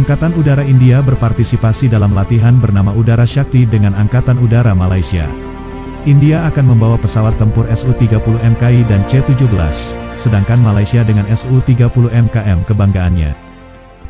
Angkatan Udara India berpartisipasi dalam latihan bernama Udara Shakti dengan Angkatan Udara Malaysia. India akan membawa pesawat tempur Su-30 MKI dan C-17, sedangkan Malaysia dengan Su-30 MKM kebanggaannya.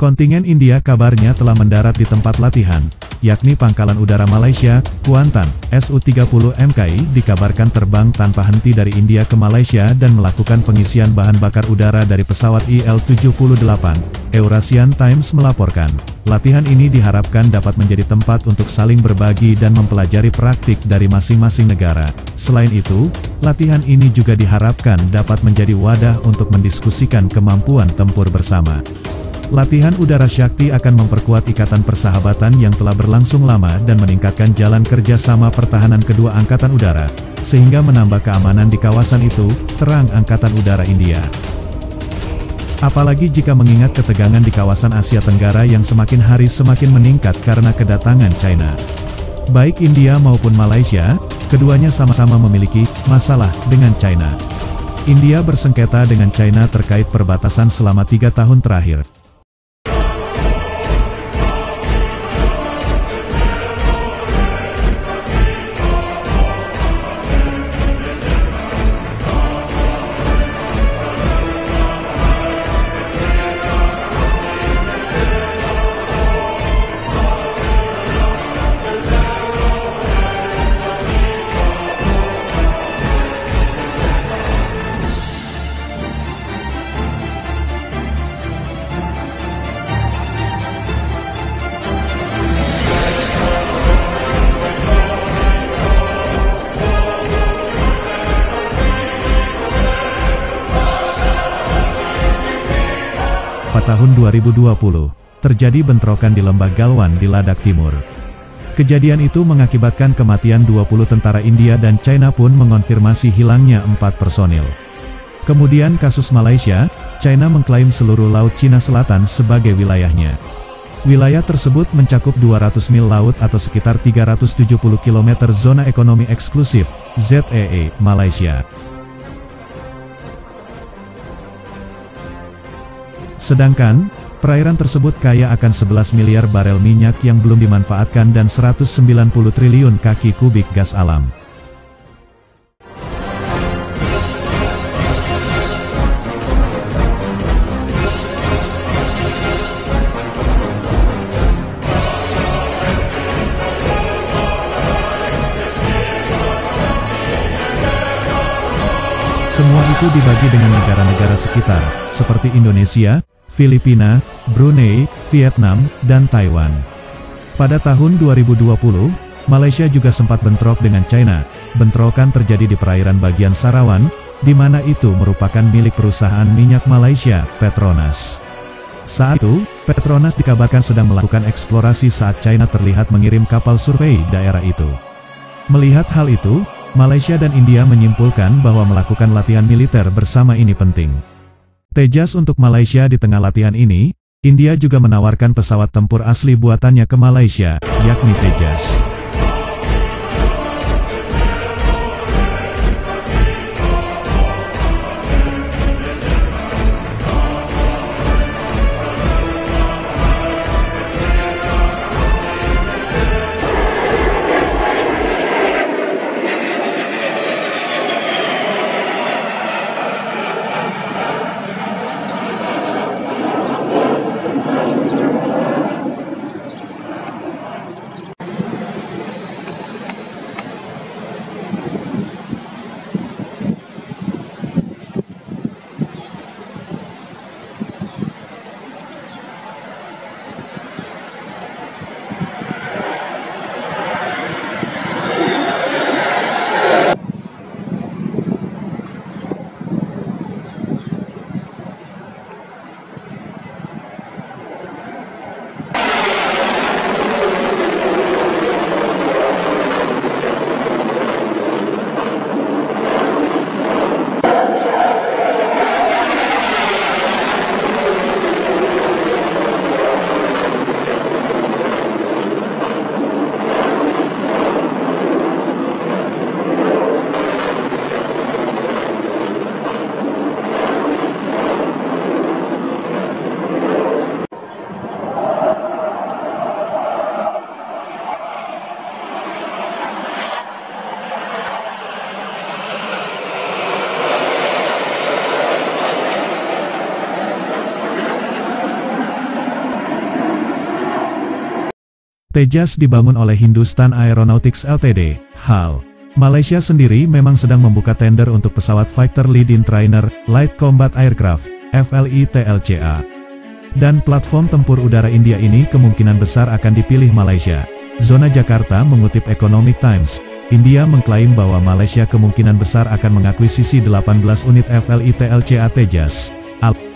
Kontingen India kabarnya telah mendarat di tempat latihan, yakni Pangkalan Udara Malaysia, Kuantan. Su-30 MKI dikabarkan terbang tanpa henti dari India ke Malaysia dan melakukan pengisian bahan bakar udara dari pesawat IL-78. Eurasian Times melaporkan, latihan ini diharapkan dapat menjadi tempat untuk saling berbagi dan mempelajari praktik dari masing-masing negara. Selain itu, latihan ini juga diharapkan dapat menjadi wadah untuk mendiskusikan kemampuan tempur bersama. Latihan Udara Shakti akan memperkuat ikatan persahabatan yang telah berlangsung lama dan meningkatkan jalan kerjasama pertahanan kedua angkatan udara, sehingga menambah keamanan di kawasan itu, terang Angkatan Udara India. Apalagi jika mengingat ketegangan di kawasan Asia Tenggara yang semakin hari semakin meningkat karena kedatangan China. Baik India maupun Malaysia, keduanya sama-sama memiliki masalah dengan China. India bersengketa dengan China terkait perbatasan selama 3 tahun terakhir. Tahun 2020, terjadi bentrokan di Lembah Galwan di Ladakh Timur. Kejadian itu mengakibatkan kematian 20 tentara India dan China pun mengonfirmasi hilangnya 4 personil. Kemudian kasus Malaysia, China mengklaim seluruh Laut Cina Selatan sebagai wilayahnya. Wilayah tersebut mencakup 200 mil laut atau sekitar 370 km zona ekonomi eksklusif, ZEE, Malaysia. Sedangkan, perairan tersebut kaya akan 11 miliar barel minyak yang belum dimanfaatkan dan 190 triliun kaki kubik gas alam. Semua itu dibagi dengan negara-negara sekitar, seperti Indonesia, Filipina, Brunei, Vietnam, dan Taiwan. Pada tahun 2020, Malaysia juga sempat bentrok dengan China. Bentrokan terjadi di perairan bagian Sarawan, di mana itu merupakan milik perusahaan minyak Malaysia, Petronas. Saat itu, Petronas dikabarkan sedang melakukan eksplorasi saat China terlihat mengirim kapal survei daerah itu. Melihat hal itu, Malaysia dan India menyimpulkan bahwa melakukan latihan militer bersama ini penting. Tejas untuk Malaysia. Di tengah latihan ini, India juga menawarkan pesawat tempur asli buatannya ke Malaysia, yakni Tejas. Tejas dibangun oleh Hindustan Aeronautics Ltd, HAL. Malaysia sendiri memang sedang membuka tender untuk pesawat Fighter Lead-in Trainer, Light Combat Aircraft, FLIT-LCA. Dan platform tempur udara India ini kemungkinan besar akan dipilih Malaysia. Zona Jakarta mengutip Economic Times, India mengklaim bahwa Malaysia kemungkinan besar akan mengakuisisi 18 unit FLIT-LCA Tejas.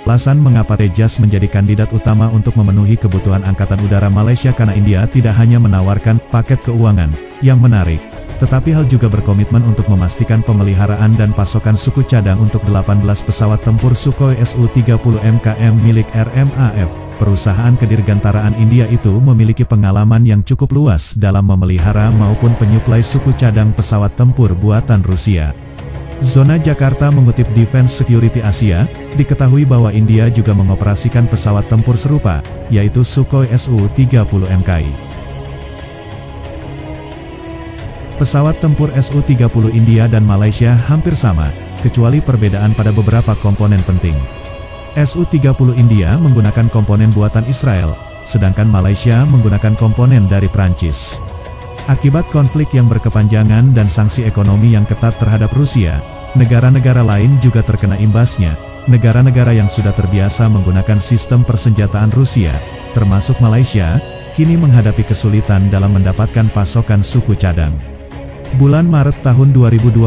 Alasan mengapa Tejas menjadi kandidat utama untuk memenuhi kebutuhan Angkatan Udara Malaysia karena India tidak hanya menawarkan paket keuangan yang menarik, tetapi HAL juga berkomitmen untuk memastikan pemeliharaan dan pasokan suku cadang untuk 18 pesawat tempur Sukhoi Su-30 MKM milik RMAF. Perusahaan kedirgantaraan India itu memiliki pengalaman yang cukup luas dalam memelihara maupun penyuplai suku cadang pesawat tempur buatan Rusia. Zona Jakarta mengutip Defense Security Asia, diketahui bahwa India juga mengoperasikan pesawat tempur serupa, yaitu Sukhoi Su-30 MKI. Pesawat tempur Su-30 India dan Malaysia hampir sama, kecuali perbedaan pada beberapa komponen penting. Su-30 India menggunakan komponen buatan Israel, sedangkan Malaysia menggunakan komponen dari Prancis. Akibat konflik yang berkepanjangan dan sanksi ekonomi yang ketat terhadap Rusia, negara-negara lain juga terkena imbasnya. Negara-negara yang sudah terbiasa menggunakan sistem persenjataan Rusia, termasuk Malaysia, kini menghadapi kesulitan dalam mendapatkan pasokan suku cadang. Bulan Maret tahun 2022,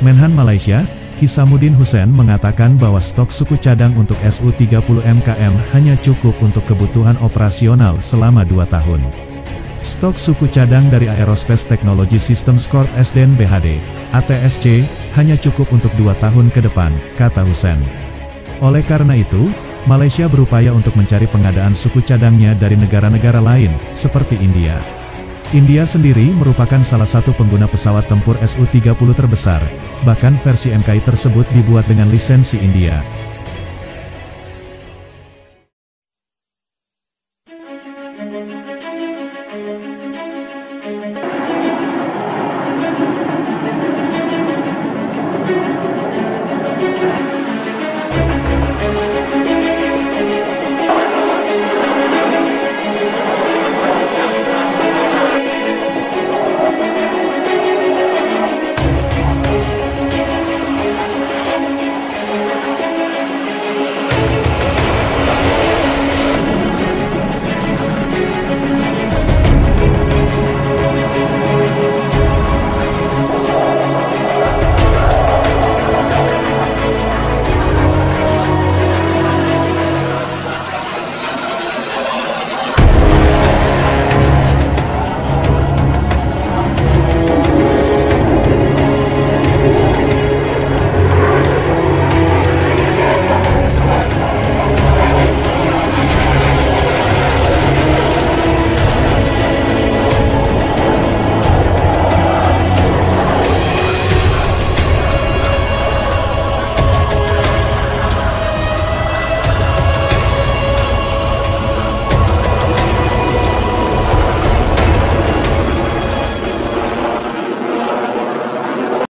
Menhan Malaysia, Hisamuddin Hussein mengatakan bahwa stok suku cadang untuk Su-30 MKM hanya cukup untuk kebutuhan operasional selama 2 tahun. Stok suku cadang dari Aerospace Technology Systems Corp SDN BHD, ATSC, hanya cukup untuk 2 tahun ke depan, kata Hussein. Oleh karena itu, Malaysia berupaya untuk mencari pengadaan suku cadangnya dari negara-negara lain, seperti India. India sendiri merupakan salah satu pengguna pesawat tempur Su-30 terbesar, bahkan versi MKI tersebut dibuat dengan lisensi India.